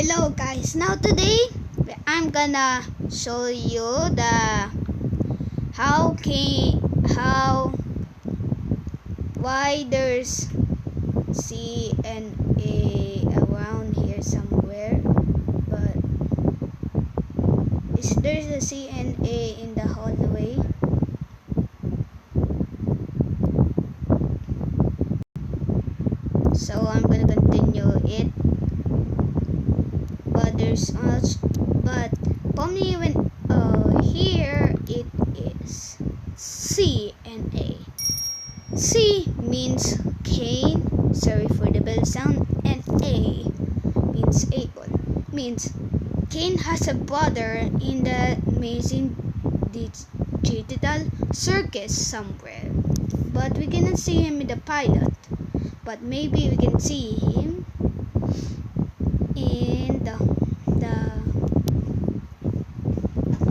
Hello guys, now today I'm gonna show you the why there's C and A around here somewhere, but there's a C and A in the hallway. So I'm gonna continue it, but there's much, but for me when here it is C and A. C means Cain, sorry for the bell sound, and A means Abel. Means Cain has a brother in the amazing digital circus somewhere, but we cannot see him in the pilot. But maybe we can see him